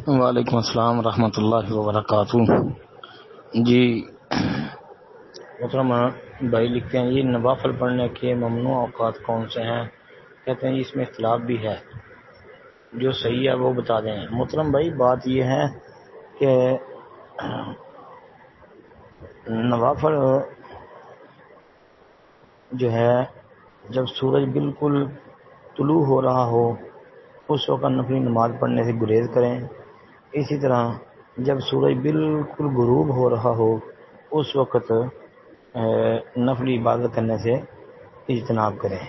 وعلیکم السلام ورحمۃ اللہ وبرکاتہ۔ جی محترم بھائی لکھتے ہیں یہ نوافل پڑھنے کے ممنوع اوقات کون سے ہیں؟ کہتے ہیں اس میں اختلاف بھی ہے، جو صحیح ہے وہ بتا دیں۔ محترم بھائی بات یہ ہے کہ نوافل جو ہے جب سورج بالکل طلوع ہو رہا ہو اس وقت نفلی نماز پڑھنے سے گریز کریں۔ اسی طرح جب سورج بالکل غروب ہو رہا ہو اس وقت نفلی عبادت کرنے سے اجتناب کریں۔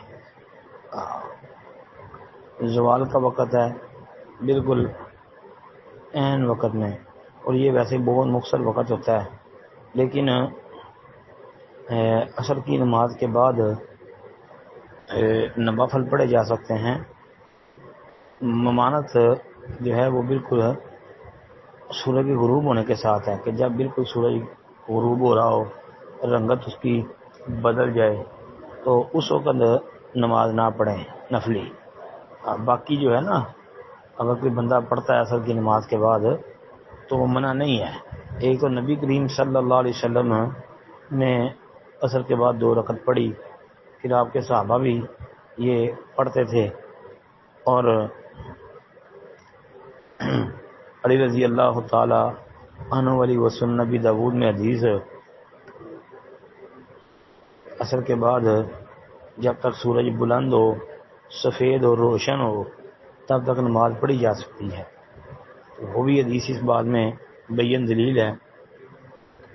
زوال کا وقت ہے بالکل عین وقت میں، اور یہ ویسے بہت مختصر وقت ہوتا ہے، لیکن عصر کی نماز کے بعد نوافل پڑھے جا سکتے ہیں۔ ممانت جو ہے وہ بالکل سورج کے غروب ہونے کے ساتھ ہے کہ جب بالکل سورج غروب ہو رہا ہو، رنگت اس کی بدل جائے تو اس وقت نماز نہ پڑھیں نفلی۔ باقی جو ہے نا، اگر کوئی بندہ پڑھتا ہے عصر کی نماز کے بعد تو وہ منع نہیں ہے۔ ایک تو نبی کریم صلی اللہ علیہ وسلم نے عصر کے بعد 2 رکعت پڑھی، پھر آپ کے صحابہ بھی یہ پڑھتے تھے، اور علی رضی اللہ تعالی عنہ علی وسلم نبی داود میں حدیث عصر کے بعد جب تک سورج بلند ہو، سفید اور روشن ہو، تب تک نماز پڑھی جا سکتی ہے۔ وہ بھی حدیث اس بات میں بین دلیل ہے،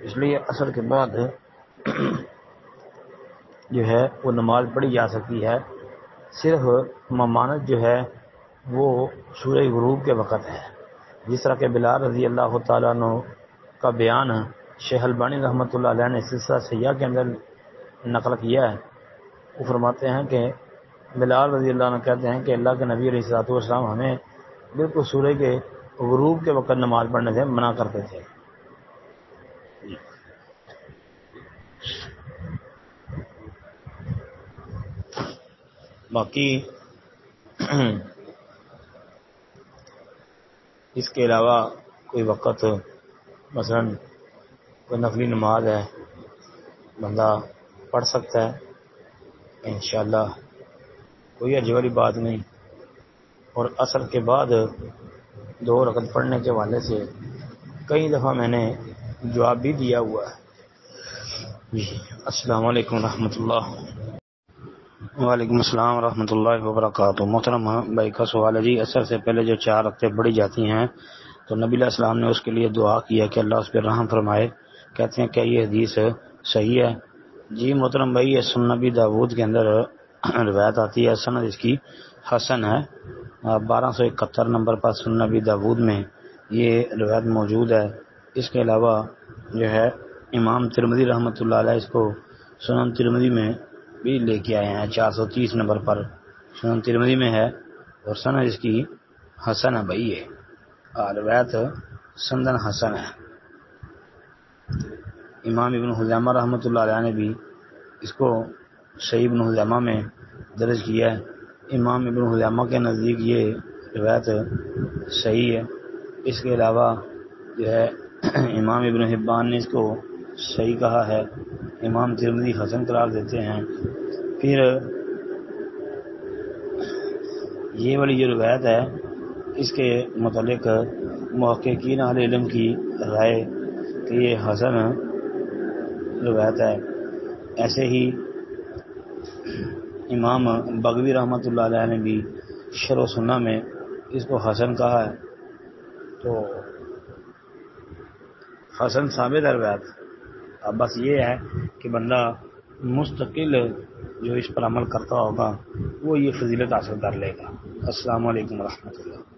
اس لیے عصر کے بعد جو ہے وہ نماز پڑھی جا سکتی ہے۔ صرف ممانت جو ہے وہ سورج غروب کے وقت ہے، جس طرح کہ بلال رضی اللہ تعالیٰ عنہ کا بیان شیخ البانی رحمۃ اللہ علیہ نے سلسلہ صحیحہ کے اندر نقل کیا ہے۔ وہ فرماتے ہیں کہ بلال رضی اللہ عنہ کہتے ہیں کہ اللہ کے نبی علیہ الصلوۃ والسلام ہمیں بالکل سورج کے غروب کے وقت نماز پڑھنے سے منع کرتے تھے۔ باقی اس کے علاوہ کوئی وقت مثلا کوئی نفلی نماز ہے بندہ پڑھ سکتا ہے انشاءاللہ، کوئی حرج والی بات نہیں۔ اور عصر کے بعد 2 رکعت پڑھنے کے حوالے سے کئی دفعہ میں نے جواب بھی دیا ہوا ہے۔ جی السلام علیکم ورحمۃ اللہ۔ وعلیکم السلام ورحمۃ اللہ وبرکاتہ۔ محترم بھائی کا سوال ہے جی عصر سے پہلے جو 4 رکعتیں پڑھی جاتی ہیں تو نبی علیہ السلام نے اس کے لیے دعا کیا کہ اللہ اس پہ رحم فرمائے، کہتے ہیں کیا یہ حدیث صحیح ہے؟ جی محترم بھائی یہ سنن نبی داود کے اندر روایت آتی ہے، سند اس کی حسن ہے، 1271 نمبر پر سنن نبی داود میں یہ روایت موجود ہے۔ اس کے علاوہ جو ہے امام ترمذی رحمۃ اللہ علیہ اس کو سنن ترمذی میں بھی لے کے آئے ہیں، 430 نمبر پر سنن ترمذی میں ہے، اور سند اس کی حسن ہے بھائی، یہ روایت سندن حسن ہے۔ امام ابن خزیمہ رحمۃ اللہ علیہ نے بھی اس کو صحیح ابن خزیمہ میں درج کیا ہے۔ امام ابن خزیمہ کے نزدیک یہ روایت صحیح ہے۔ اس کے علاوہ جو ہے امام ابن حبان نے اس کو صحیح کہا ہے، امام ترمذی حسن قرار دیتے ہیں۔ پھر یہ والی جو روایت ہے اس کے متعلق محققین اہل علم کی رائے کہ یہ حسن روایت ہے۔ ایسے ہی امام بغوی رحمۃ اللہ علیہ نے بھی شرح و سنہ میں اس کو حسن کہا ہے، تو حسن ثابت ہے روایت۔ اب بس یہ ہے کہ بندہ مستقل جو اس پر عمل کرتا ہوگا وہ یہ فضیلت حاصل کر لے گا۔ السلام علیکم ورحمۃ اللہ۔